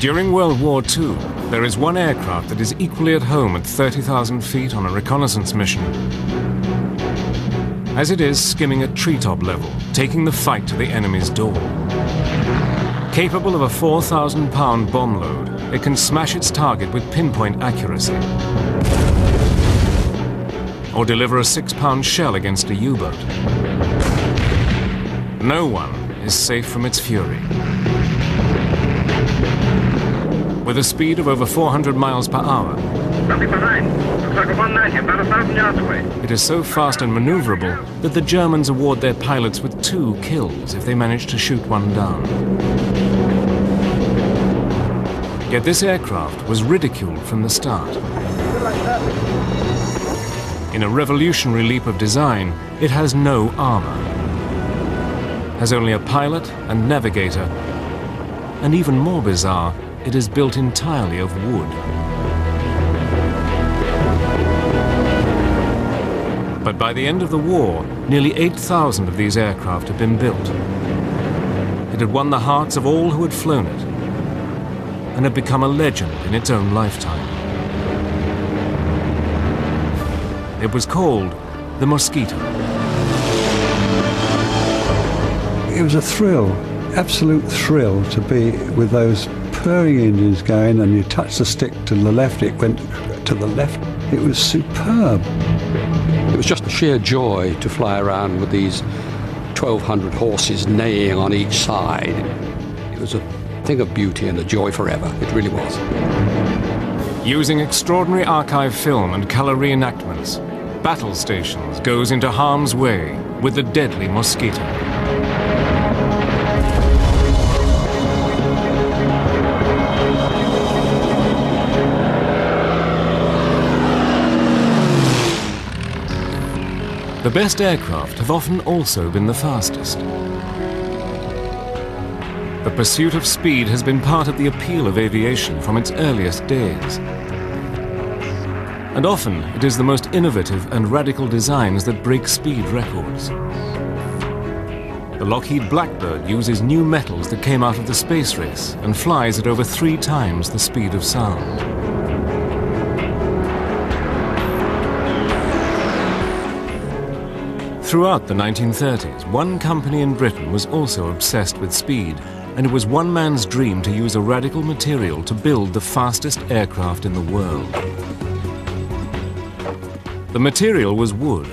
During World War II, there is one aircraft that is equally at home at 30,000 feet on a reconnaissance mission. As it is skimming at treetop level, taking the fight to the enemy's door. Capable of a 4,000-pound bomb load, it can smash its target with pinpoint accuracy. Or deliver a 6-pound shell against a U-boat. No one is safe from its fury. With a speed of over 400 miles per hour, Something behind. Looks like a 190, about 1,000 yards away. it is so fast and maneuverable that the Germans award their pilots with 2 kills if they manage to shoot one down. Yet this aircraft was ridiculed from the start. In a revolutionary leap of design, it has no armor. Has only a pilot and navigator. And even more bizarre, it is built entirely of wood. But by the end of the war, nearly 8,000 of these aircraft had been built. It had won the hearts of all who had flown it, and had become a legend in its own lifetime. It was called the Mosquito. It was a thrill, absolute thrill to be with those purring engines going, and you touch the stick to the left, it went to the left. It was superb. It was just a sheer joy to fly around with these 1,200 horses neighing on each side. It was a thing of beauty and a joy forever. It really was. Using extraordinary archive film and color reenactments, Battle Stations goes into harm's way with the deadly Mosquito. The best aircraft have often also been the fastest. The pursuit of speed has been part of the appeal of aviation from its earliest days. And often it is the most innovative and radical designs that break speed records. The Lockheed Blackbird uses new metals that came out of the space race and flies at over 3 times the speed of sound. Throughout the 1930s, one company in Britain was also obsessed with speed, and it was one man's dream to use a radical material to build the fastest aircraft in the world. The material was wood,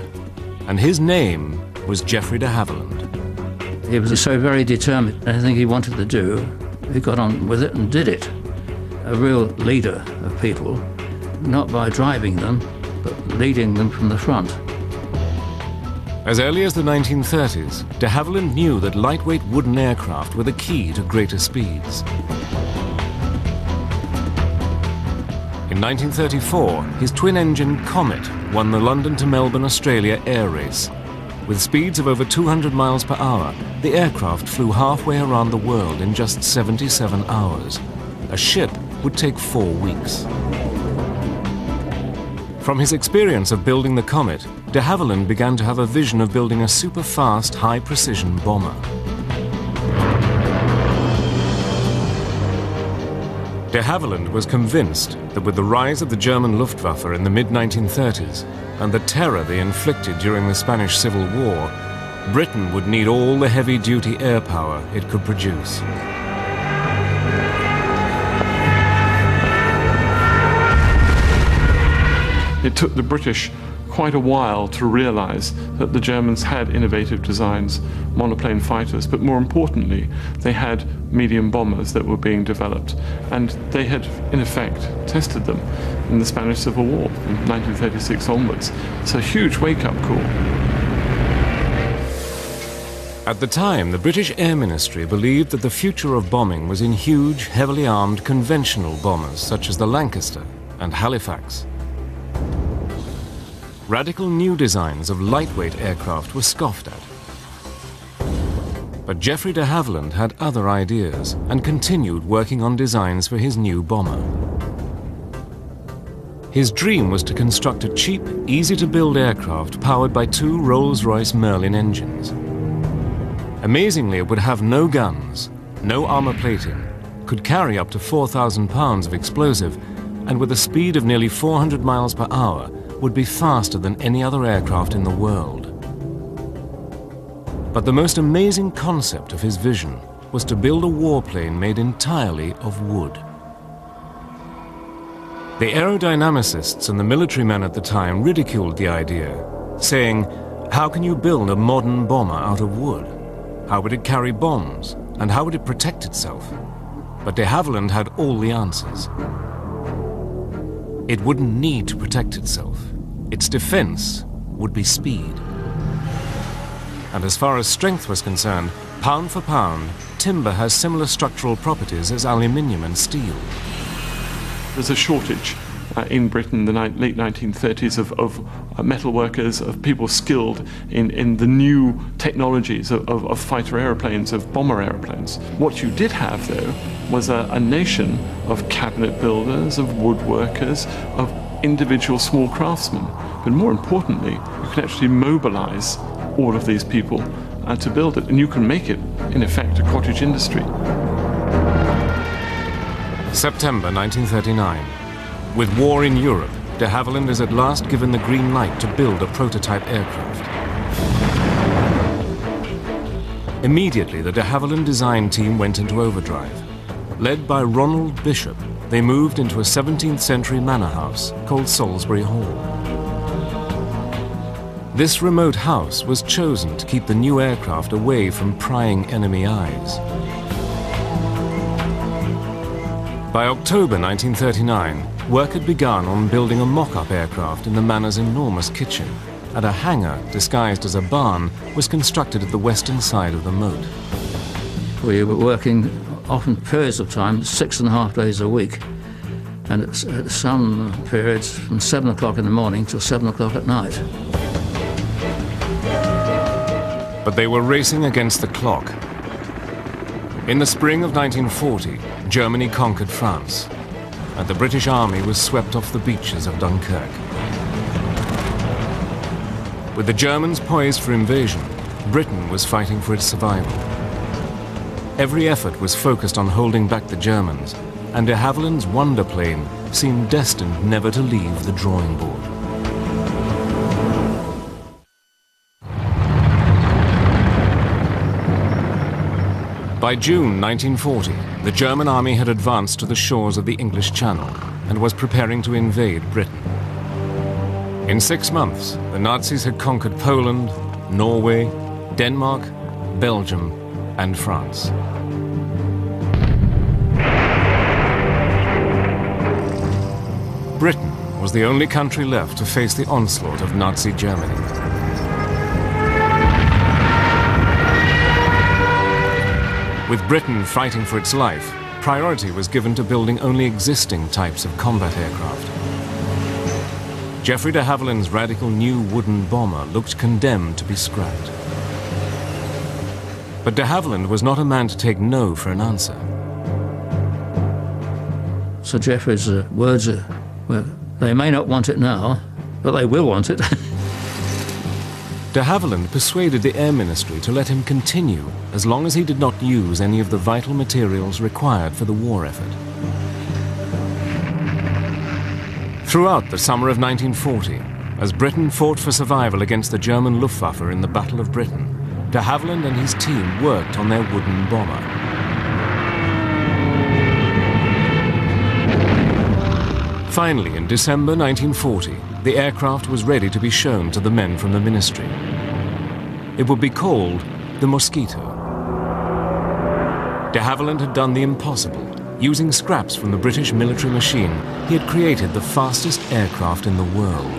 and his name was Geoffrey de Havilland. He was so very determined. Anything he wanted to do, he got on with it and did it. A real leader of people, not by driving them, but leading them from the front. As early as the 1930s, de Havilland knew that lightweight wooden aircraft were the key to greater speeds. In 1934, his twin-engine Comet won the London to Melbourne, Australia air race. With speeds of over 200 miles per hour, the aircraft flew halfway around the world in just 77 hours. A ship would take 4 weeks. From his experience of building the Comet, de Havilland began to have a vision of building a super-fast, high-precision bomber. De Havilland was convinced that with the rise of the German Luftwaffe in the mid-1930s and the terror they inflicted during the Spanish Civil War, Britain would need all the heavy-duty air power it could produce. It took the British quite a while to realize that the Germans had innovative designs, monoplane fighters, but more importantly, they had medium bombers that were being developed, and they had, in effect, tested them in the Spanish Civil War from 1936 onwards. It's a huge wake-up call. At the time, the British Air Ministry believed that the future of bombing was in huge, heavily armed conventional bombers such as the Lancaster and Halifax. Radical new designs of lightweight aircraft were scoffed at. But Geoffrey de Havilland had other ideas and continued working on designs for his new bomber. His dream was to construct a cheap, easy-to-build aircraft powered by 2 Rolls-Royce Merlin engines. Amazingly, it would have no guns, no armor plating, could carry up to 4,000 pounds of explosive, and with a speed of nearly 400 miles per hour, would be faster than any other aircraft in the world. But the most amazing concept of his vision was to build a warplane made entirely of wood. The aerodynamicists and the military men at the time ridiculed the idea, saying, "How can you build a modern bomber out of wood? How would it carry bombs? And how would it protect itself?" But de Havilland had all the answers. It wouldn't need to protect itself. Its defense would be speed. And as far as strength was concerned, pound for pound, timber has similar structural properties as aluminium and steel. There's a shortage in Britain in the late 1930s of metal workers, of people skilled in the new technologies of fighter aeroplanes, of bomber aeroplanes. What you did have, though, was a nation of cabinet builders, of woodworkers, of individual small craftsmen. But more importantly, you can actually mobilize all of these people to build it, and you can make it, in effect, a cottage industry. September 1939. With war in Europe, de Havilland is at last given the green light to build a prototype aircraft. Immediately, the de Havilland design team went into overdrive. Led by Ronald Bishop, they moved into a 17th century manor house called Salisbury Hall. This remote house was chosen to keep the new aircraft away from prying enemy eyes. By October 1939, work had begun on building a mock-up aircraft in the manor's enormous kitchen, and a hangar disguised as a barn was constructed at the western side of the moat. We were working often periods of time, 6.5 days a week, and at some periods from 7 o'clock in the morning till 7 o'clock at night. But they were racing against the clock. In the spring of 1940, Germany conquered France, and the British Army was swept off the beaches of Dunkirk. With the Germans poised for invasion, Britain was fighting for its survival. Every effort was focused on holding back the Germans, and de Havilland's wonder plane seemed destined never to leave the drawing board. By June 1940, the German army had advanced to the shores of the English Channel and was preparing to invade Britain. In 6 months, the Nazis had conquered Poland, Norway, Denmark, Belgium, and France. Britain was the only country left to face the onslaught of Nazi Germany. With Britain fighting for its life, priority was given to building only existing types of combat aircraft. Geoffrey de Havilland's radical new wooden bomber looked condemned to be scrapped. But de Havilland was not a man to take no for an answer. Sir Geoffrey's words are, well, they may not want it now, but they will want it. De Havilland persuaded the Air Ministry to let him continue as long as he did not use any of the vital materials required for the war effort. Throughout the summer of 1940, as Britain fought for survival against the German Luftwaffe in the Battle of Britain, de Havilland and his team worked on their wooden bomber. Finally, in December 1940, the aircraft was ready to be shown to the men from the ministry. It would be called the Mosquito. De Havilland had done the impossible. Using scraps from the British military machine, he had created the fastest aircraft in the world.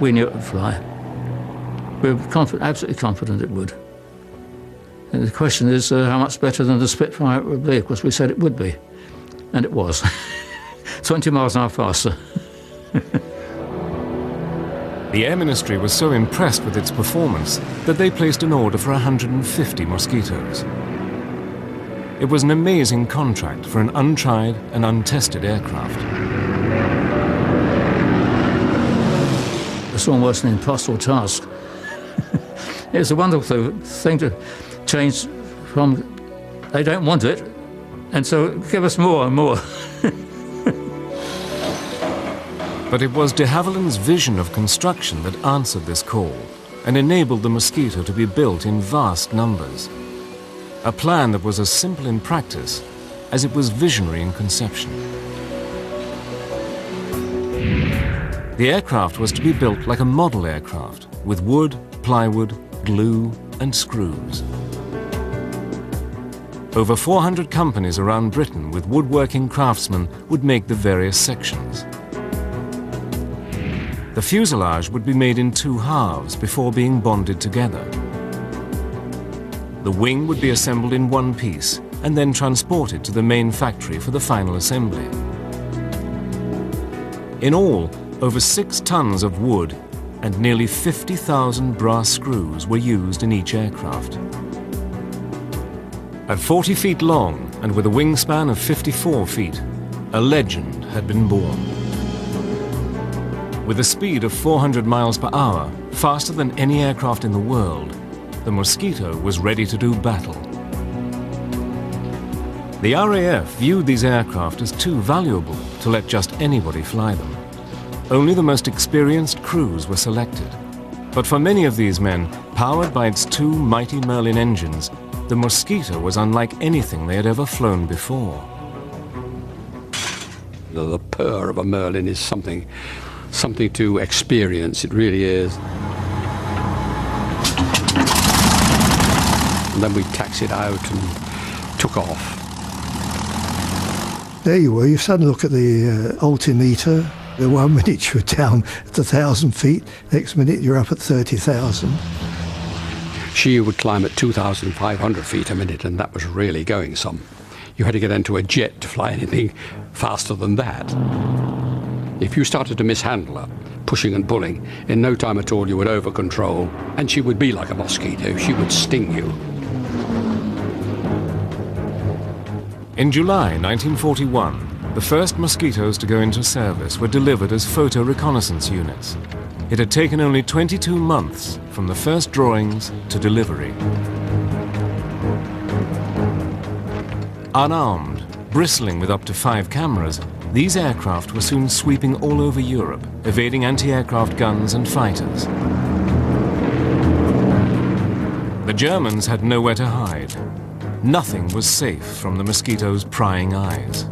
We knew it would fly. We were absolutely confident it would. And the question is how much better than the Spitfire it would be. Of course, we said it would be, and it was. 20 miles an hour faster. The Air Ministry was so impressed with its performance that they placed an order for 150 Mosquitoes. It was an amazing contract for an untried and untested aircraft. It's almost an impossible task. It's a wonderful thing to change from they don't want it And so give us more and more. But it was de Havilland's vision of construction that answered this call and enabled the Mosquito to be built in vast numbers. A plan that was as simple in practice as it was visionary in conception. The aircraft was to be built like a model aircraft, with wood, plywood, glue and screws. Over 400 companies around Britain with woodworking craftsmen would make the various sections. The fuselage would be made in two halves before being bonded together. The wing would be assembled in one piece and then transported to the main factory for the final assembly. In all, over 6 tons of wood and nearly 50,000 brass screws were used in each aircraft. At 40 feet long and with a wingspan of 54 feet, a legend had been born. With a speed of 400 miles per hour, faster than any aircraft in the world, the Mosquito was ready to do battle. The RAF viewed these aircraft as too valuable to let just anybody fly them. Only the most experienced crews were selected. But for many of these men, powered by its 2 mighty Merlin engines, the Mosquito was unlike anything they had ever flown before. The purr of a Merlin is something to experience, it really is. And then we taxied out and took off. There you were, you suddenly look at the altimeter. The 1 minute you're down at 1,000 feet, next minute you're up at 30,000. She would climb at 2,500 feet a minute, and that was really going some. You had to get into a jet to fly anything faster than that. If you started to mishandle her, pushing and pulling, in no time at all you would over-control, and she would be like a mosquito. She would sting you. In July 1941, the first Mosquitoes to go into service were delivered as photo reconnaissance units. It had taken only 22 months from the first drawings to delivery. Unarmed, bristling with up to 5 cameras, these aircraft were soon sweeping all over Europe, evading anti-aircraft guns and fighters. The Germans had nowhere to hide. Nothing was safe from the Mosquito's prying eyes.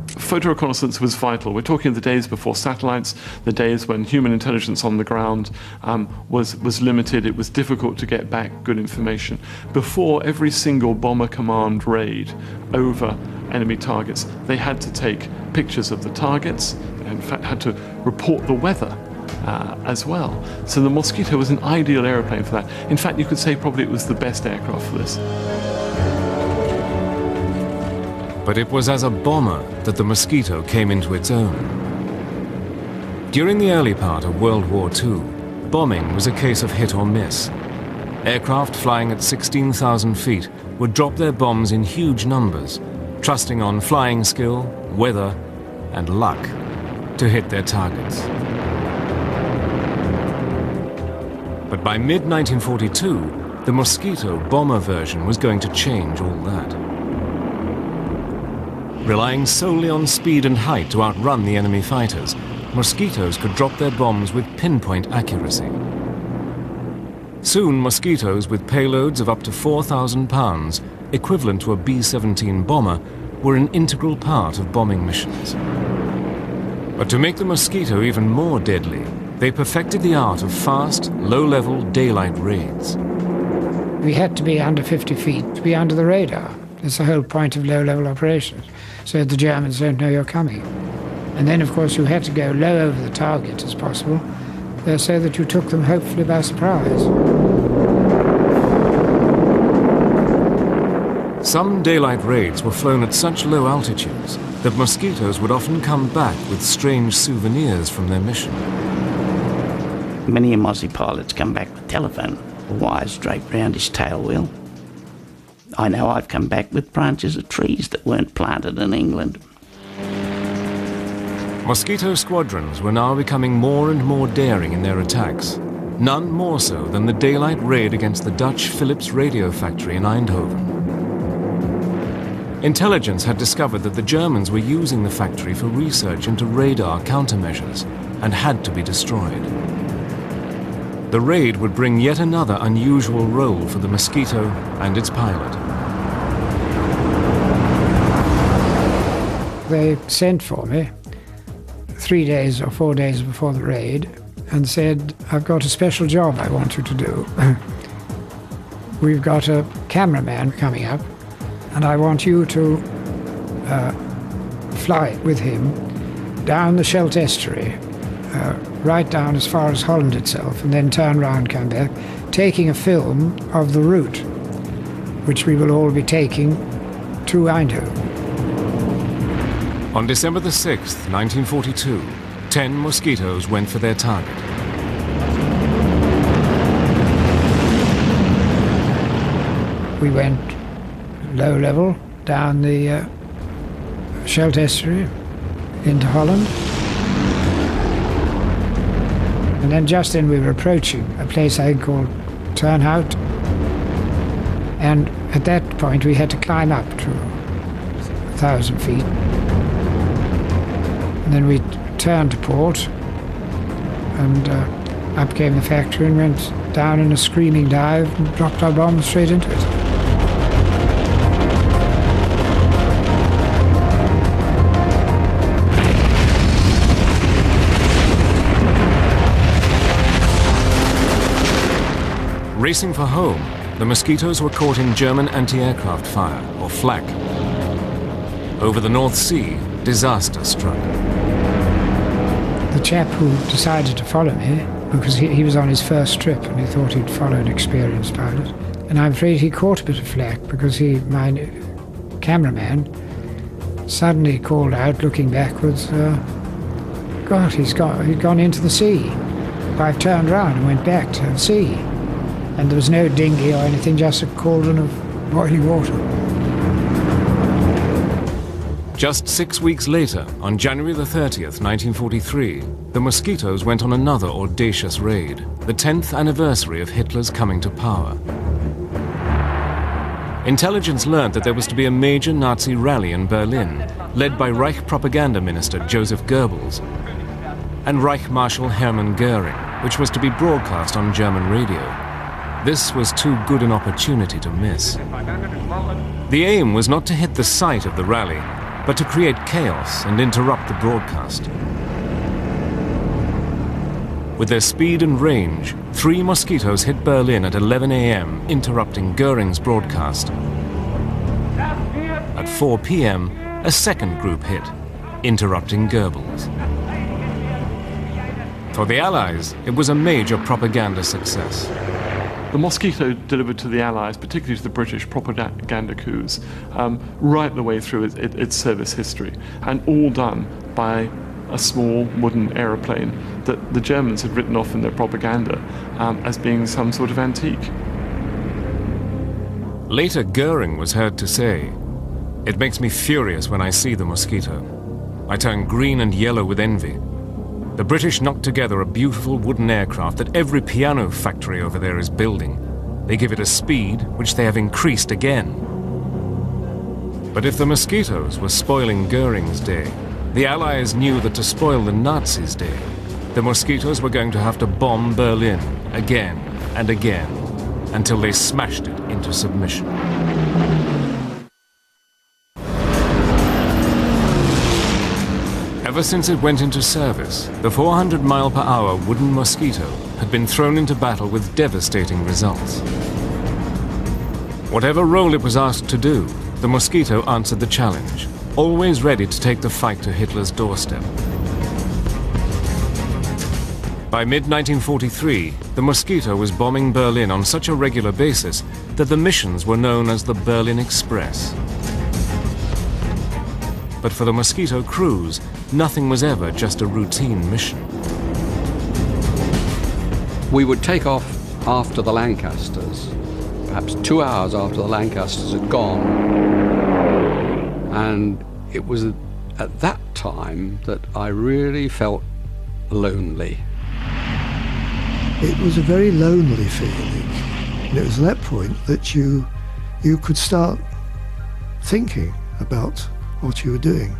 Photo reconnaissance was vital. We're talking the days before satellites, the days when human intelligence on the ground was limited. It was difficult to get back good information. Before every single bomber command raid over enemy targets, they had to take pictures of the targets, and in fact had to report the weather as well. So the Mosquito was an ideal aeroplane for that. In fact, you could say probably it was the best aircraft for this. But it was as a bomber that the Mosquito came into its own. During the early part of World War II, bombing was a case of hit or miss. Aircraft flying at 16,000 feet would drop their bombs in huge numbers, trusting on flying skill, weather, and luck to hit their targets. But by mid-1942, the Mosquito bomber version was going to change all that. Relying solely on speed and height to outrun the enemy fighters, Mosquitoes could drop their bombs with pinpoint accuracy. Soon, Mosquitoes with payloads of up to 4,000 pounds, equivalent to a B-17 bomber, were an integral part of bombing missions. But to make the Mosquito even more deadly, they perfected the art of fast, low-level daylight raids. We had to be under 50 feet to be under the radar. That's the whole point of low-level operations, so the Germans don't know you're coming. And then, of course, you had to go low over the target as possible, so that you took them hopefully by surprise. Some daylight raids were flown at such low altitudes that Mosquitoes would often come back with strange souvenirs from their mission. Many Aussie pilots come back with telephone wires draped round his tail wheel. I know I've come back with branches of trees that weren't planted in England. Mosquito squadrons were now becoming more and more daring in their attacks, none more so than the daylight raid against the Dutch Philips radio factory in Eindhoven. Intelligence had discovered that the Germans were using the factory for research into radar countermeasures and had to be destroyed. The raid would bring yet another unusual role for the Mosquito and its pilot. They sent for me 3 days or 4 days before the raid and said, "I've got a special job I want you to do. We've got a cameraman coming up, and I want you to fly with him down the Scheldt estuary, right down as far as Holland itself, and then turn round, come back, taking a film of the route, which we will all be taking to Eindhoven." On December the 6th, 1942, 10 Mosquitoes went for their target. We went low level down the Scheldt estuary into Holland. And then just then we were approaching a place I think called Turnhout. And at that point we had to climb up to 1,000 feet. And then we turned to port, and up came the factory and went down in a screaming dive and dropped our bombs straight into it. Racing for home, the Mosquitoes were caught in German anti-aircraft fire, or flak. Over the North Sea, disaster struck. The chap who decided to follow me, because he was on his first trip and he thought he'd follow an experienced pilot, and I'm afraid he caught a bit of flack because my cameraman suddenly called out, looking backwards, God, he'd gone into the sea. I've turned round and went back to the sea. And there was no dinghy or anything, just a cauldron of boiling water. Just 6 weeks later, on January the 30th, 1943, the Mosquitoes went on another audacious raid, the 10th anniversary of Hitler's coming to power. Intelligence learned that there was to be a major Nazi rally in Berlin, led by Reich propaganda minister Joseph Goebbels and Reich Marshal Hermann Göring, which was to be broadcast on German radio. This was too good an opportunity to miss. The aim was not to hit the site of the rally, but to create chaos and interrupt the broadcast. With their speed and range, 3 Mosquitoes hit Berlin at 11 a.m., interrupting Göring's broadcast. At 4 p.m., a second group hit, interrupting Goebbels. For the Allies, it was a major propaganda success. The Mosquito delivered to the Allies, particularly to the British, propaganda coups right the way through its service history, and all done by a small wooden aeroplane that the Germans had written off in their propaganda as being some sort of antique. Later, Göring was heard to say, "It makes me furious when I see the Mosquito. I turn green and yellow with envy. The British knocked together a beautiful wooden aircraft that every piano factory over there is building. They give it a speed which they have increased again." But if the Mosquitoes were spoiling Göring's day, the Allies knew that to spoil the Nazis' day, the Mosquitoes were going to have to bomb Berlin again and again until they smashed it into submission. Ever since it went into service, the 400-mile-per-hour wooden Mosquito had been thrown into battle with devastating results. Whatever role it was asked to do, the Mosquito answered the challenge, always ready to take the fight to Hitler's doorstep. By mid-1943, the Mosquito was bombing Berlin on such a regular basis that the missions were known as the Berlin Express. But for the Mosquito crews, nothing was ever just a routine mission. We would take off after the Lancasters, perhaps 2 hours after the Lancasters had gone. And it was at that time that I really felt lonely. It was a very lonely feeling. And it was at that point that you could start thinking about what you were doing.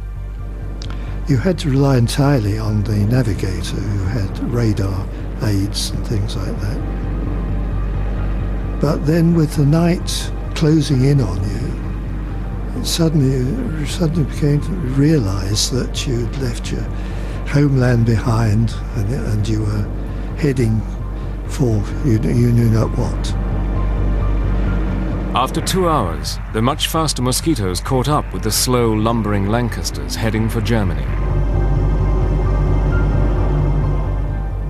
You had to rely entirely on the navigator, who had radar aids and things like that. But then with the night closing in on you, it suddenly became to realise that you'd left your homeland behind, and you were heading for you knew not what. After 2 hours, the much faster Mosquitoes caught up with the slow, lumbering Lancasters heading for Germany.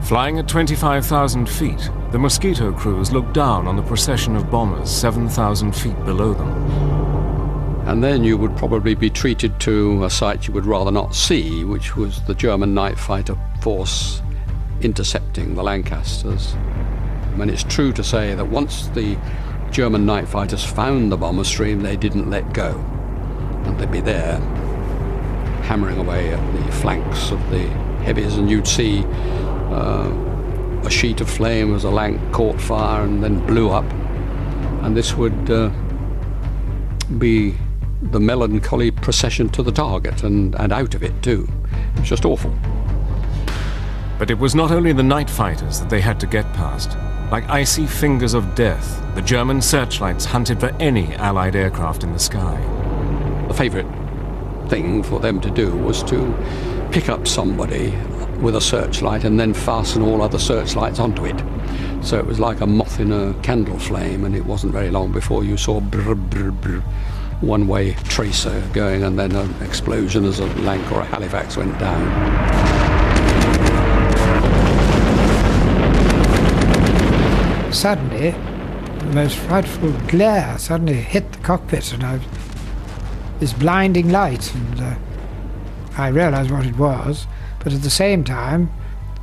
Flying at 25,000 feet, the Mosquito crews looked down on the procession of bombers 7,000 feet below them. And then you would probably be treated to a sight you would rather not see, which was the German night fighter force intercepting the Lancasters. I mean, it's true to say that once the German night fighters found the bomber stream, they didn't let go. And they'd be there, hammering away at the flanks of the heavies, and you'd see a sheet of flame as a Lanc caught fire and then blew up. And this would be the melancholy procession to the target and out of it too. It was just awful. But it was not only the night fighters that they had to get past. Like icy fingers of death, the German searchlights hunted for any Allied aircraft in the sky. The favourite thing for them to do was to pick up somebody with a searchlight and then fasten all other searchlights onto it. So it was like a moth in a candle flame, and it wasn't very long before you saw brr, brr, brr, one-way tracer going, and then an explosion as a Lanc or a Halifax went down. Suddenly, the most frightful glare suddenly hit the cockpit, and this blinding light, and I realised what it was, but at the same time,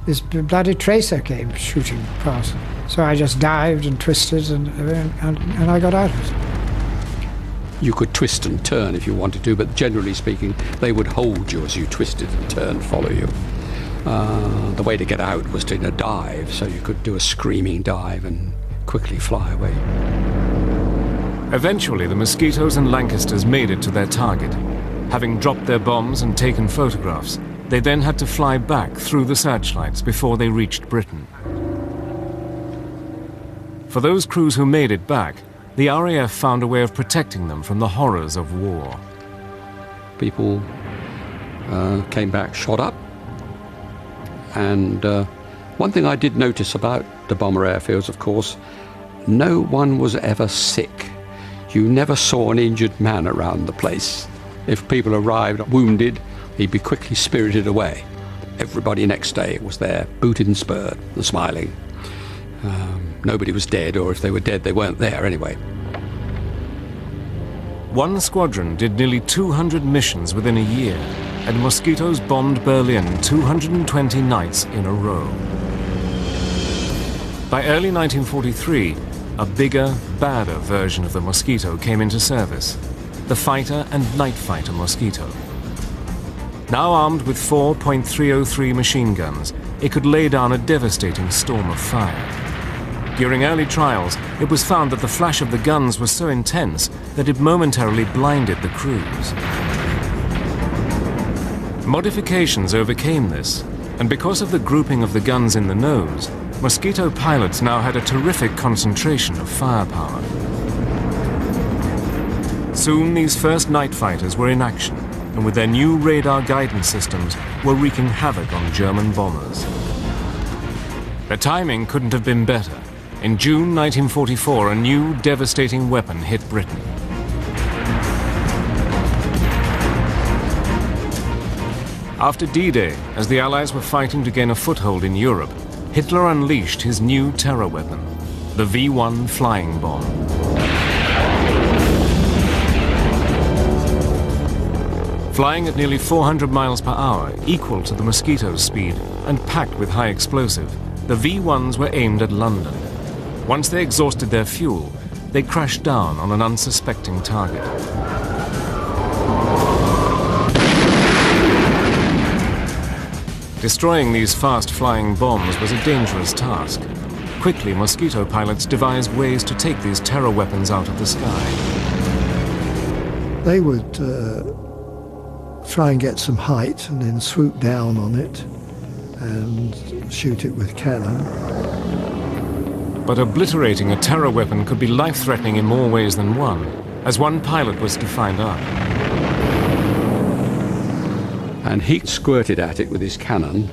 this bloody tracer came shooting past. So I just dived and twisted, and I got out of it. You could twist and turn if you wanted to, but generally speaking, they would hold you as you twisted and turned, follow you. The way to get out was to dive, so you could do a screaming dive and quickly fly away. Eventually, the Mosquitoes and Lancasters made it to their target. Having dropped their bombs and taken photographs, they then had to fly back through the searchlights before they reached Britain. For those crews who made it back, the RAF found a way of protecting them from the horrors of war. People came back shot up. And one thing I did notice about the bomber airfields, of course, no one was ever sick. You never saw an injured man around the place. If people arrived wounded, he'd be quickly spirited away. Everybody next day was there, booted and spurred and smiling. Nobody was dead, or if they were dead, they weren't there anyway. One squadron did nearly 200 missions within a year, and Mosquitoes bombed Berlin 220 nights in a row. By early 1943, a bigger, badder version of the Mosquito came into service, the fighter and night fighter Mosquito. Now armed with 4.303 machine guns, it could lay down a devastating storm of fire. During early trials, it was found that the flash of the guns was so intense that it momentarily blinded the crews. Modifications overcame this, and because of the grouping of the guns in the nose, Mosquito pilots now had a terrific concentration of firepower. Soon these first night fighters were in action, and with their new radar guidance systems were wreaking havoc on German bombers. The timing couldn't have been better. In June 1944, a new devastating weapon hit Britain. After D-Day, as the Allies were fighting to gain a foothold in Europe, Hitler unleashed his new terror weapon, the V-1 flying bomb. Flying at nearly 400 miles per hour, equal to the Mosquito's speed, and packed with high explosive, the V-1s were aimed at London. Once they exhausted their fuel, they crashed down on an unsuspecting target. Destroying these fast-flying bombs was a dangerous task. Quickly, Mosquito pilots devised ways to take these terror weapons out of the sky. They would try and get some height and then swoop down on it and shoot it with cannon. But obliterating a terror weapon could be life-threatening in more ways than one, as one pilot was to find out. And he squirted at it with his cannon,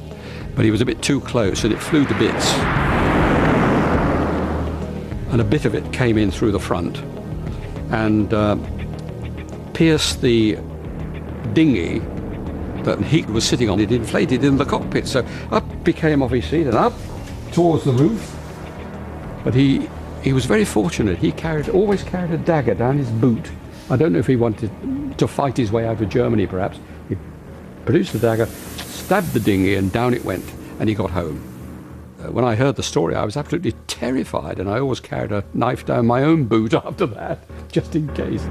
but he was a bit too close and it flew to bits. And a bit of it came in through the front and pierced the dinghy that he was sitting on. It inflated in the cockpit, so up he came off his seat and up towards the roof. But he was very fortunate. He always carried a dagger down his boot. I don't know if he wanted to fight his way out of Germany, perhaps. He produced the dagger, stabbed the dinghy, and down it went, and he got home. When I heard the story, I was absolutely terrified, and I always carried a knife down my own boot after that, just in case.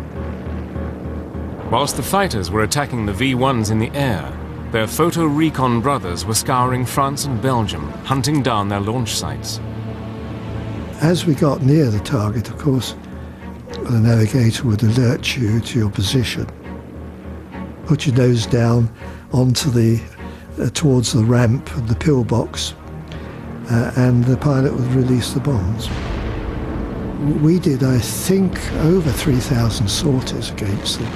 Whilst the fighters were attacking the V-1s in the air, their photo recon brothers were scouring France and Belgium, hunting down their launch sites. As we got near the target, of course, the navigator would alert you to your position. Put your nose down onto towards the ramp of the pillbox, and the pilot would release the bombs. We did, I think, over 3,000 sorties against them,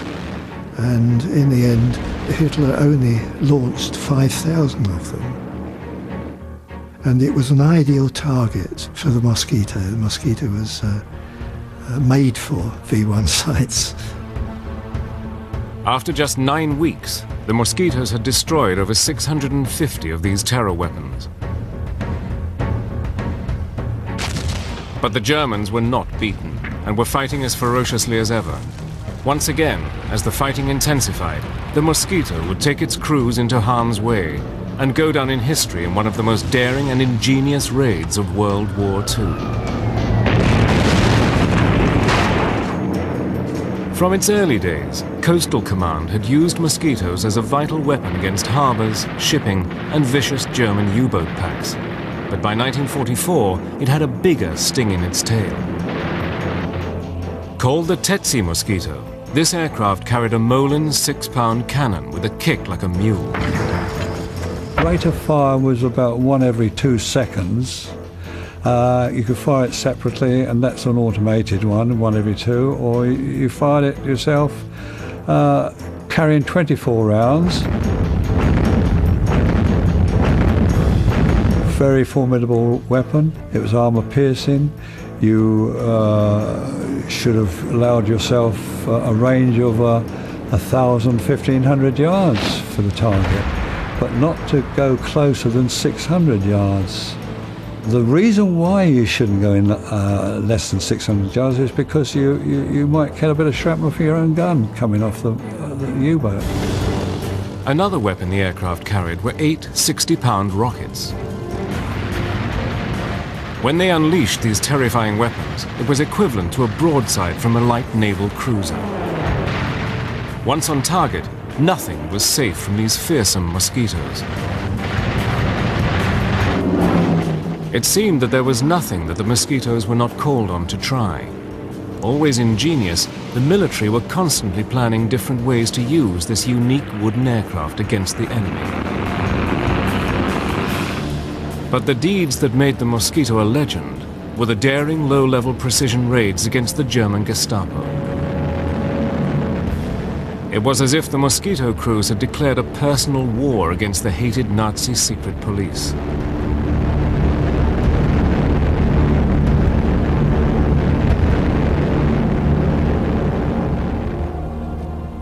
and in the end, Hitler only launched 5,000 of them. And it was an ideal target for the Mosquito. The Mosquito was made for V1 sites. After just 9 weeks, the Mosquitoes had destroyed over 650 of these terror weapons. But the Germans were not beaten and were fighting as ferociously as ever. Once again, as the fighting intensified, the Mosquito would take its crews into harm's way and go down in history in one of the most daring and ingenious raids of World War II. From its early days, Coastal Command had used Mosquitoes as a vital weapon against harbors, shipping, and vicious German U-boat packs. But by 1944, it had a bigger sting in its tail. Called the Tetsi Mosquito, this aircraft carried a Moulin 6-pound cannon with a kick like a mule. Rate of fire was about 1 every 2 seconds. You could fire it separately, and that's an automated one, 1 every 2, or you fired it yourself, carrying 24 rounds. Very formidable weapon. It was armor piercing. You should have allowed yourself a range of 1,000, 1,500 yards for the target, but not to go closer than 600 yards. The reason why you shouldn't go in less than 600 yards is because you might get a bit of shrapnel for your own gun coming off the U-boat. Another weapon the aircraft carried were 8 60-pound rockets. When they unleashed these terrifying weapons, it was equivalent to a broadside from a light naval cruiser. Once on target, nothing was safe from these fearsome Mosquitoes. It seemed that there was nothing that the Mosquitoes were not called on to try. Always ingenious, the military were constantly planning different ways to use this unique wooden aircraft against the enemy. But the deeds that made the Mosquito a legend were the daring low-level precision raids against the German Gestapo. It was as if the Mosquito crews had declared a personal war against the hated Nazi secret police.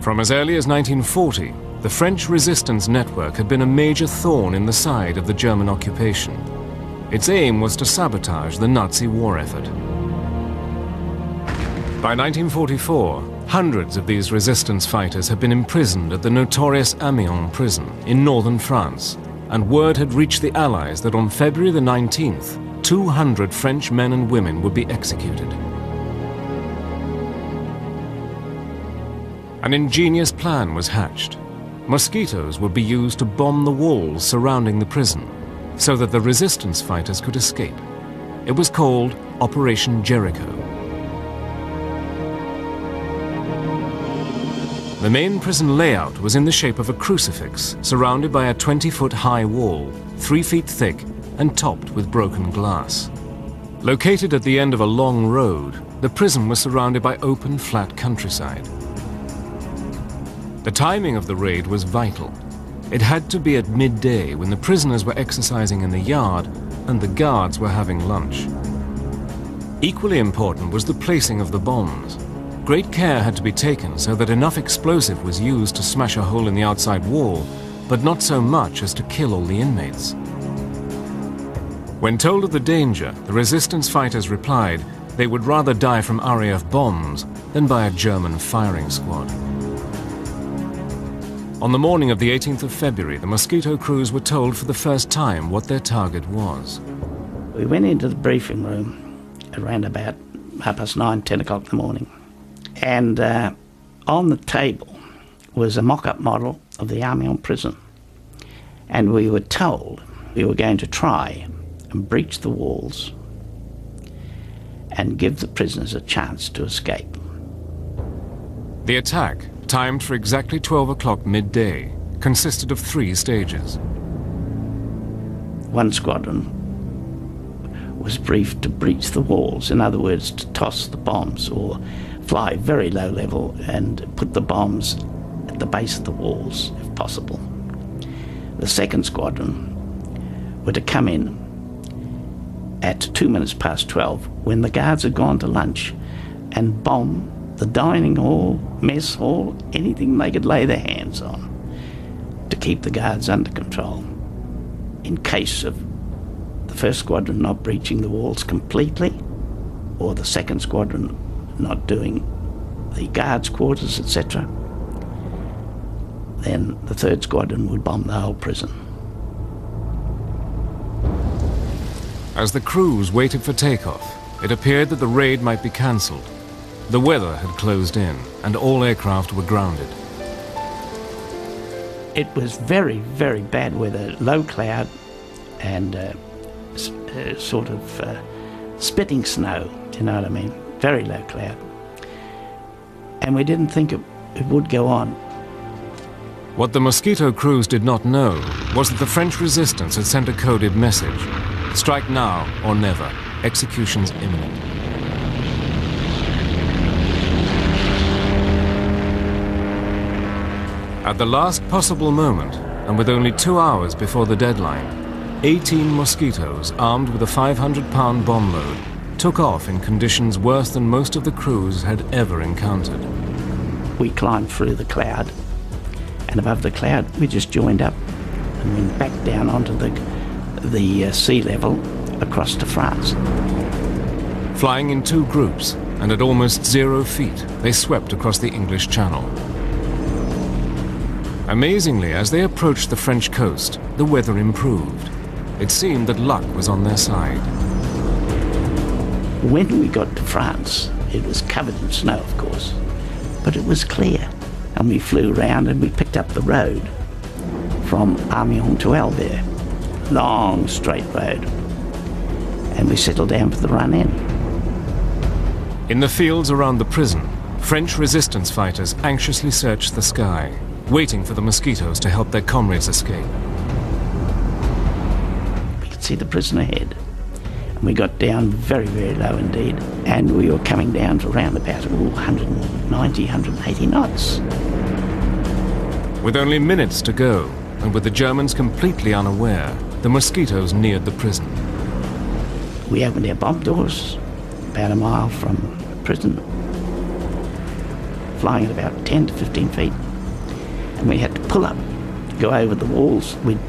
From as early as 1940, the French resistance network had been a major thorn in the side of the German occupation. Its aim was to sabotage the Nazi war effort. By 1944, hundreds of these resistance fighters had been imprisoned at the notorious Amiens prison in northern France, and word had reached the Allies that on February the 19th, 200 French men and women would be executed. An ingenious plan was hatched. Mosquitoes would be used to bomb the walls surrounding the prison so that the resistance fighters could escape. It was called Operation Jericho. The main prison layout was in the shape of a crucifix surrounded by a 20-foot high wall, 3 feet thick and topped with broken glass. Located at the end of a long road, the prison was surrounded by open, flat countryside. The timing of the raid was vital. It had to be at midday when the prisoners were exercising in the yard and the guards were having lunch. Equally important was the placing of the bombs. Great care had to be taken so that enough explosive was used to smash a hole in the outside wall, but not so much as to kill all the inmates. When told of the danger, the resistance fighters replied they would rather die from RAF bombs than by a German firing squad. On the morning of the 18th of February, the Mosquito crews were told for the first time what their target was. We went into the briefing room around about 9:30, 10 o'clock in the morning. And on the table was a mock-up model of the Amiens prison. And we were told we were going to try and breach the walls and give the prisoners a chance to escape. The attack, timed for exactly 12 o'clock midday, consisted of 3 stages. One squadron was briefed to breach the walls, in other words, to toss the bombs or fly very low level and put the bombs at the base of the walls, if possible. The second squadron were to come in at 2 minutes past 12 when the guards had gone to lunch and bomb the dining hall, mess hall, anything they could lay their hands on to keep the guards under control. In case of the first squadron not breaching the walls completely, or the second squadron not doing the guards' quarters, etc., then the third squadron would bomb the whole prison. As the crews waited for takeoff, it appeared that the raid might be cancelled. The weather had closed in, and all aircraft were grounded. It was very, very bad weather, low cloud and sort of spitting snow, do you know what I mean? Very low cloud. And we didn't think it would go on. What the Mosquito crews did not know was that the French resistance had sent a coded message. Strike now or never. Execution's imminent. At the last possible moment, and with only 2 hours before the deadline, 18 Mosquitoes armed with a 500-pound bomb load took off in conditions worse than most of the crews had ever encountered. We climbed through the cloud, and above the cloud we just joined up and went back down onto the sea level across to France. Flying in 2 groups, and at almost 0 feet, they swept across the English Channel. Amazingly, as they approached the French coast, the weather improved. It seemed that luck was on their side. When we got to France, it was covered in snow, of course, but it was clear. And we flew around and we picked up the road from Amiens to Albert. Long, straight road. And we settled down for the run-in. In the fields around the prison, French resistance fighters anxiously searched the sky, waiting for the Mosquitoes to help their comrades escape. We could see the prison ahead. And we got down very, very low indeed. And we were coming down to around about 190, 180 knots. With only minutes to go, and with the Germans completely unaware, the Mosquitoes neared the prison. We opened our bomb doors about a mile from the prison, flying at about 10 to 15 feet. And we had to pull up to go over the walls. We'd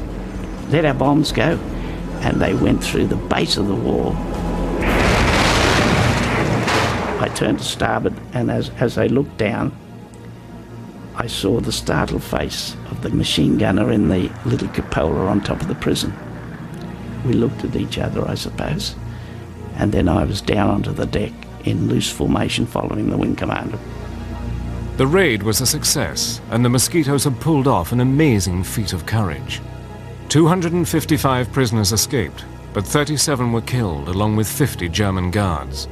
let our bombs go, and they went through the base of the wall. I turned to starboard, and as I looked down, I saw the startled face of the machine gunner in the little cupola on top of the prison. We looked at each other, I suppose, and then I was down onto the deck in loose formation following the wing commander. The raid was a success, and the Mosquitoes had pulled off an amazing feat of courage. 255 prisoners escaped, but 37 were killed, along with 50 German guards.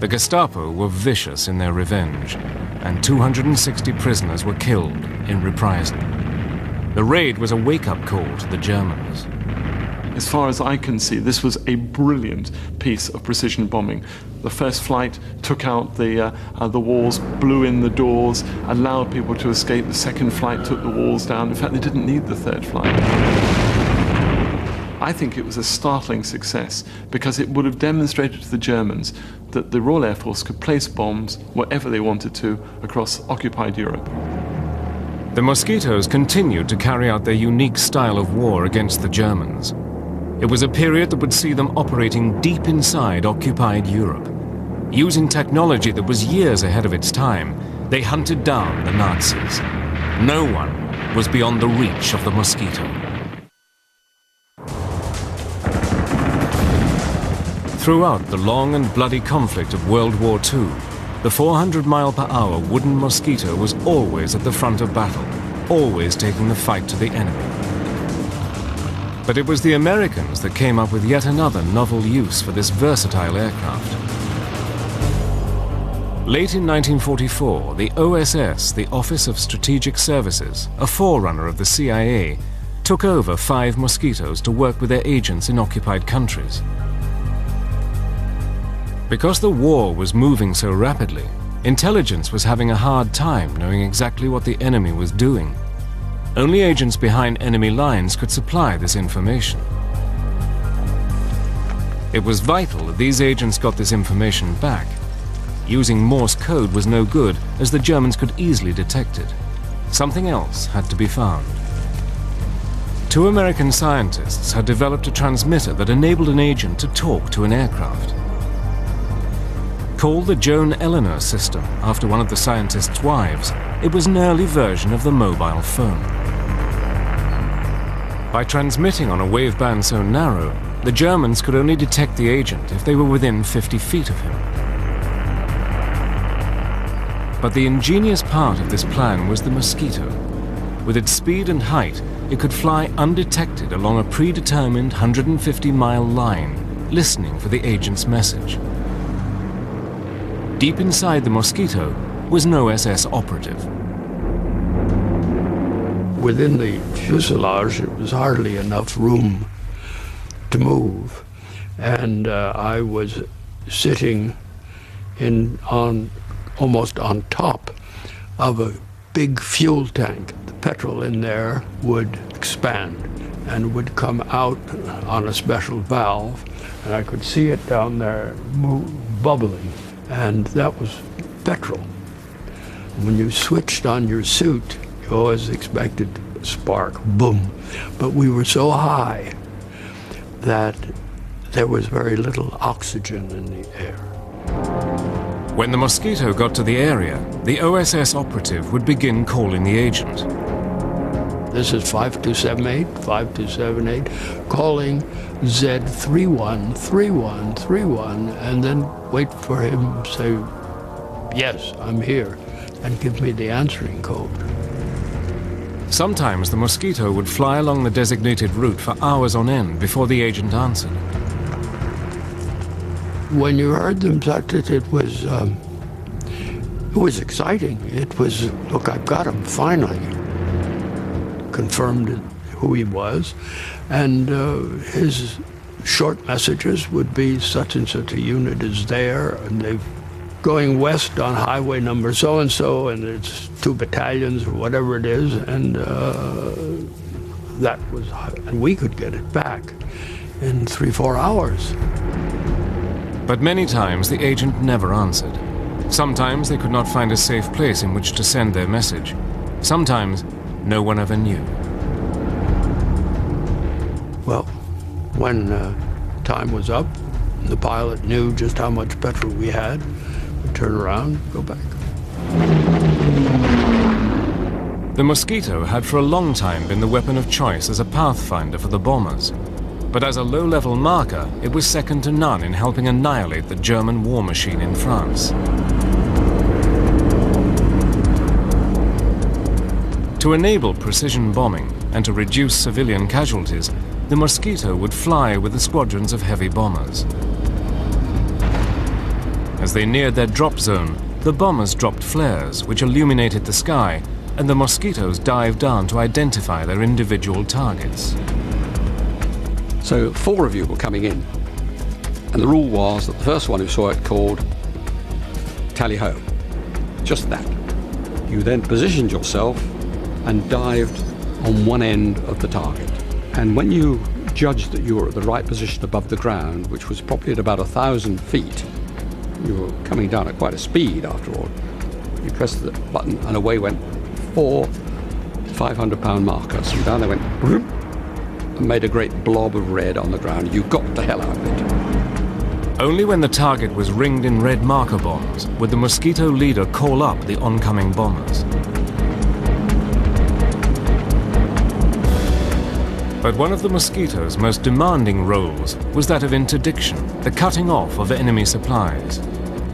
The Gestapo were vicious in their revenge, and 260 prisoners were killed in reprisal. The raid was a wake-up call to the Germans. As far as I can see, this was a brilliant piece of precision bombing. The first flight took out the walls, blew in the doors, allowed people to escape. The second flight took the walls down. In fact, they didn't need the third flight. I think it was a startling success because it would have demonstrated to the Germans that the Royal Air Force could place bombs wherever they wanted to across occupied Europe. The Mosquitoes continued to carry out their unique style of war against the Germans. It was a period that would see them operating deep inside occupied Europe. Using technology that was years ahead of its time, they hunted down the Nazis. No one was beyond the reach of the Mosquito. Throughout the long and bloody conflict of World War II, the 400-mile-per-hour wooden Mosquito was always at the front of battle, always taking the fight to the enemy. But it was the Americans that came up with yet another novel use for this versatile aircraft. Late in 1944, the OSS, the Office of Strategic Services, a forerunner of the CIA, took over 5 Mosquitoes to work with their agents in occupied countries. Because the war was moving so rapidly, intelligence was having a hard time knowing exactly what the enemy was doing. Only agents behind enemy lines could supply this information. It was vital that these agents got this information back. Using Morse code was no good, as the Germans could easily detect it. Something else had to be found. 2 American scientists had developed a transmitter that enabled an agent to talk to an aircraft. Called the Joan Eleanor system after one of the scientists' wives, it was an early version of the mobile phone. By transmitting on a waveband so narrow, the Germans could only detect the agent if they were within 50 feet of him. But the ingenious part of this plan was the Mosquito. With its speed and height, it could fly undetected along a predetermined 150-mile line, listening for the agent's message. Deep inside the Mosquito was an OSS operative. Within the fuselage, there was hardly enough room to move, and I was sitting almost on top of a big fuel tank. The petrol in there would expand and would come out on a special valve, and I could see it down there bubbling. And that was petrol. When you switched on your suit, you always expected a spark, boom. But we were so high that there was very little oxygen in the air. When the Mosquito got to the area, the OSS operative would begin calling the agent. This is 5278, 5278, calling Z313131, and then wait for him to say, yes, I'm here, and give me the answering code. Sometimes the Mosquito would fly along the designated route for hours on end before the agent answered. When you heard them, it was exciting. It was, look, I've got him, finally. Confirmed who he was, and his short messages would be such and such a unit is there, and they're going west on highway number so-and-so, and it's 2 battalions or whatever it is, and and we could get it back in 3-4 hours. But many times the agent never answered. Sometimes they could not find a safe place in which to send their message. Sometimes no one ever knew. Well, when time was up, the pilot knew just how much petrol we had, we'd turn around, go back. The Mosquito had for a long time been the weapon of choice as a pathfinder for the bombers. But as a low-level marker, it was second to none in helping annihilate the German war machine in France. To enable precision bombing and to reduce civilian casualties, the Mosquito would fly with the squadrons of heavy bombers. As As they neared their drop zone, the bombers dropped flares which illuminated the sky, and the Mosquitoes dived down to identify their individual targets. So 4 of you were coming in, and the rule was that the first one who saw it called tally-ho. Just that. You then positioned yourself and dived on one end of the target. And when you judged that you were at the right position above the ground, which was probably at about 1,000 feet, you were coming down at quite a speed after all, you pressed the button and away went 4 500-pound markers. And down they went, and made a great blob of red on the ground. You got the hell out of it. Only when the target was ringed in red marker bombs would the Mosquito leader call up the oncoming bombers. But one of the Mosquito's most demanding roles was that of interdiction, the cutting off of enemy supplies.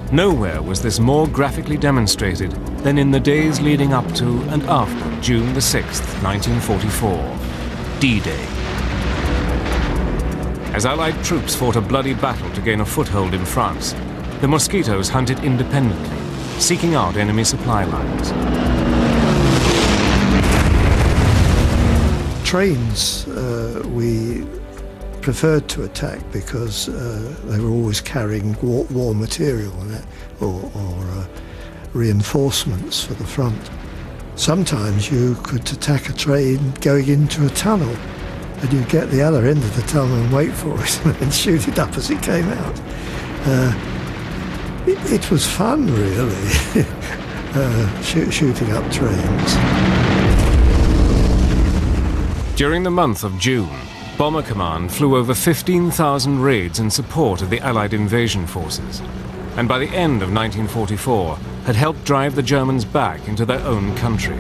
Nowhere was this more graphically demonstrated than in the days leading up to and after June the 6th, 1944, D-Day. As Allied troops fought a bloody battle to gain a foothold in France, the Mosquitoes hunted independently, seeking out enemy supply lines. Trains we preferred to attack because they were always carrying war material or reinforcements for the front. Sometimes you could attack a train going into a tunnel, and you'd get the other end of the tunnel and wait for it and shoot it up as it came out. It was fun, really, shooting up trains. During the month of June, Bomber Command flew over 15,000 raids in support of the Allied invasion forces, and by the end of 1944 had helped drive the Germans back into their own country.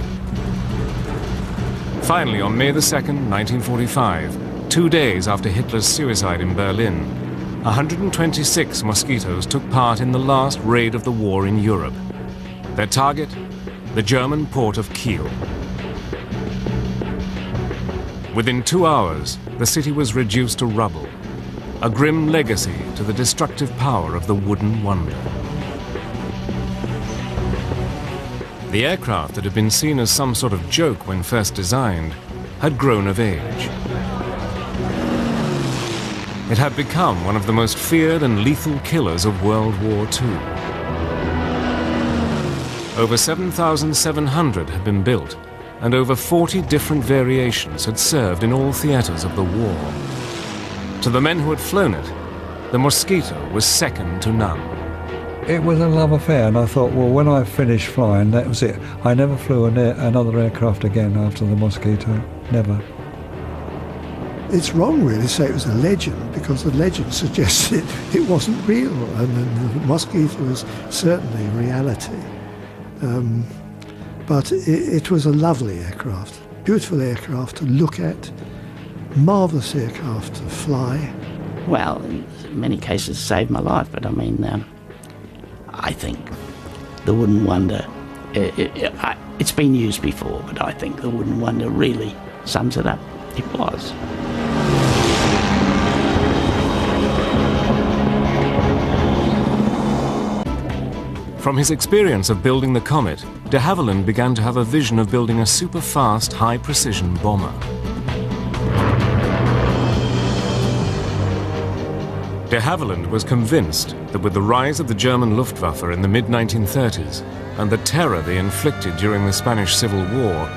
Finally, on May the 2nd, 1945, 2 days after Hitler's suicide in Berlin, 126 Mosquitoes took part in the last raid of the war in Europe. Their target, the German port of Kiel. Within 2 hours, the city was reduced to rubble, a grim legacy to the destructive power of the wooden wonder. The aircraft that had been seen as some sort of joke when first designed had grown of age. It had become one of the most feared and lethal killers of World War II. Over 7,700 had been built, and over 40 different variations had served in all theaters of the war. To the men who had flown it, the Mosquito was second to none. It was a love affair, and I thought, well, when I finished flying, that was it. I never flew another aircraft again after the Mosquito, never. It's wrong, really, to say it was a legend, because the legend suggests it wasn't real, and the Mosquito was certainly reality. But it was a lovely aircraft, beautiful aircraft to look at, marvellous aircraft to fly. Well, in many cases saved my life, but I mean, I think the Wooden Wonder, it's been used before, but I think the Wooden Wonder really sums it up. It was. From his experience of building the Comet, de Havilland began to have a vision of building a super-fast, high-precision bomber. De Havilland was convinced that with the rise of the German Luftwaffe in the mid-1930s and the terror they inflicted during the Spanish Civil War,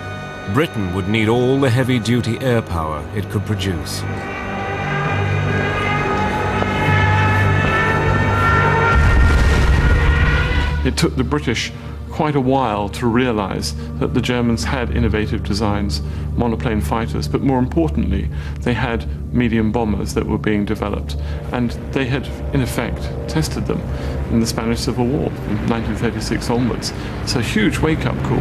Britain would need all the heavy-duty air power it could produce. It took the British quite a while to realize that the Germans had innovative designs, monoplane fighters, but more importantly, they had medium bombers that were being developed, and they had, in effect, tested them in the Spanish Civil War from 1936 onwards. It's a huge wake-up call.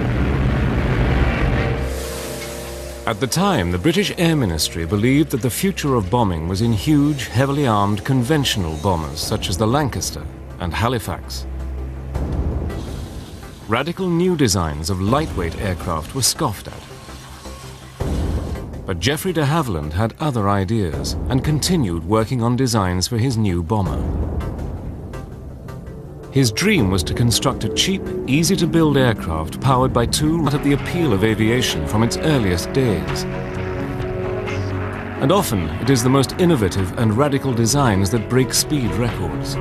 At the time, the British Air Ministry believed that the future of bombing was in huge, heavily armed conventional bombers such as the Lancaster and Halifax. Radical new designs of lightweight aircraft were scoffed at. But Geoffrey de Havilland had other ideas and continued working on designs for his new bomber. His dream was to construct a cheap, easy-to-build aircraft powered by two of the appeal of aviation from its earliest days. And often, it is the most innovative and radical designs that break speed records.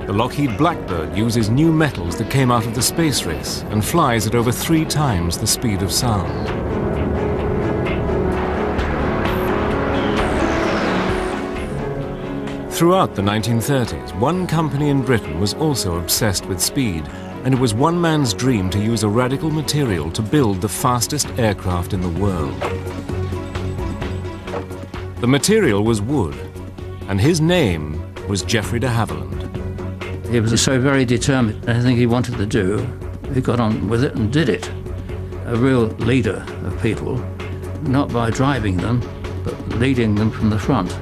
The Lockheed Blackbird uses new metals that came out of the space race and flies at over 3 times the speed of sound. Throughout the 1930s, one company in Britain was also obsessed with speed, and it was one man's dream to use a radical material to build the fastest aircraft in the world. The material was wood, and his name was Geoffrey de Havilland. He was so very determined. Anything he wanted to do, he got on with it and did it. A real leader of people, not by driving them, but leading them from the front.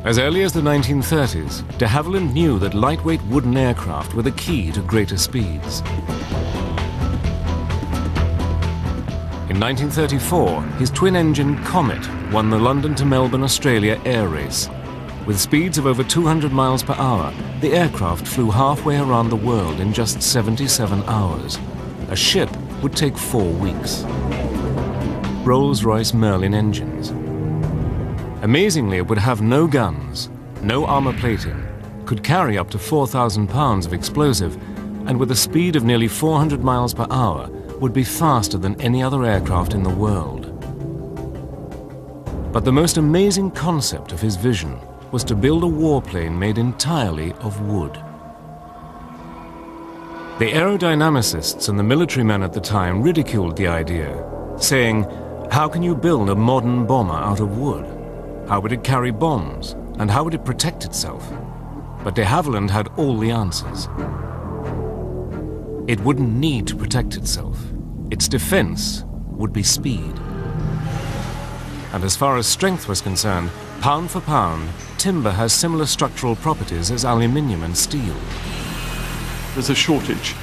As early as the 1930s, de Havilland knew that lightweight wooden aircraft were the key to greater speeds. In 1934, his twin-engine Comet won the London to Melbourne, Australia air race. With speeds of over 200 miles per hour, the aircraft flew halfway around the world in just 77 hours. A ship would take 4 weeks. Rolls-Royce Merlin engines. Amazingly, it would have no guns, no armor plating, could carry up to 4,000 pounds of explosive, and with a speed of nearly 400 miles per hour, would be faster than any other aircraft in the world. But the most amazing concept of his vision was to build a warplane made entirely of wood. The aerodynamicists and the military men at the time ridiculed the idea, saying, "How can you build a modern bomber out of wood? How would it carry bombs? And how would it protect itself?" But de Havilland had all the answers. It wouldn't need to protect itself. Its defense would be speed. And as far as strength was concerned, pound for pound, timber has similar structural properties as aluminium and steel. There's a shortage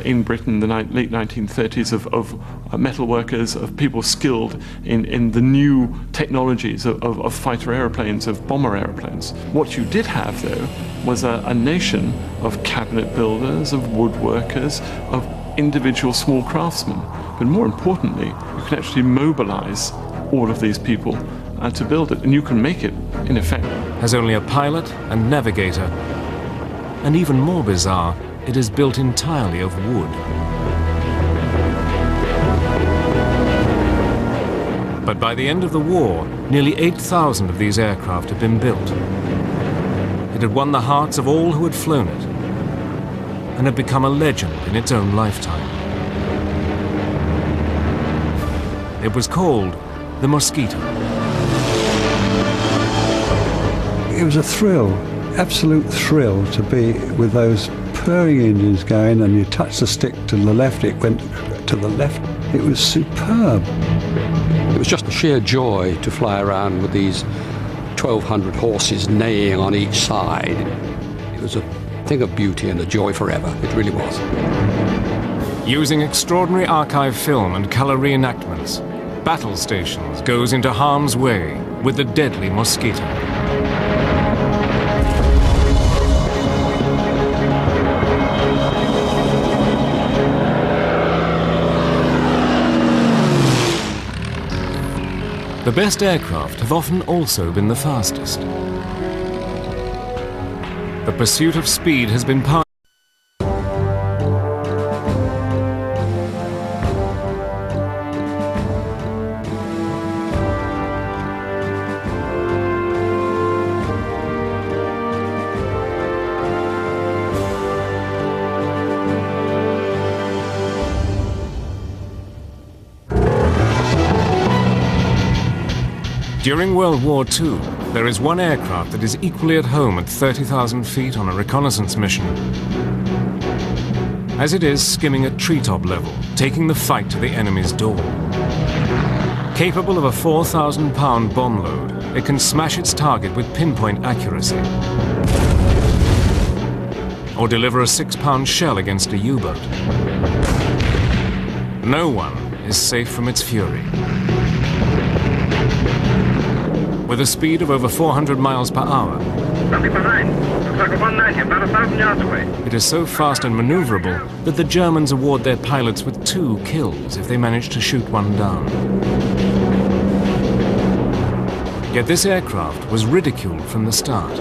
in Britain in the late 1930s of metal workers, of people skilled in the new technologies of fighter aeroplanes, of bomber aeroplanes. What you did have, though, was a nation of cabinet builders, of woodworkers, of individual small craftsmen. But more importantly, you can actually mobilize all of these people to build it, and you can make it, in effect. Has only a pilot and navigator. And even more bizarre, it is built entirely of wood. But by the end of the war, nearly 8,000 of these aircraft had been built. It had won the hearts of all who had flown it, and had become a legend in its own lifetime. It was called the Mosquito. It was a thrill, absolute thrill to be with those purring engines going, and you touch the stick to the left, it went to the left. It was superb. It was just a sheer joy to fly around with these 1,200 horses neighing on each side. It was a thing of beauty and a joy forever. It really was. Using extraordinary archive film and colour reenactments, Battle Stations goes into harm's way with the deadly Mosquito. The best aircraft have often also been the fastest. The pursuit of speed has been part During World War II, there is one aircraft that is equally at home at 30,000 feet on a reconnaissance mission, as it is skimming at treetop level, taking the fight to the enemy's door. Capable of a 4,000-pound bomb load, it can smash its target with pinpoint accuracy, or deliver a 6-pound shell against a U-boat. No one is safe from its fury. With a speed of over 400 miles per hour, Something behind. Looks like a 190, about 1,000 yards away. It is so fast and maneuverable that the Germans award their pilots with 2 kills if they manage to shoot one down. Yet this aircraft was ridiculed from the start.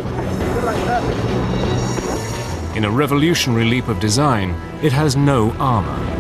In a revolutionary leap of design, it has no armor.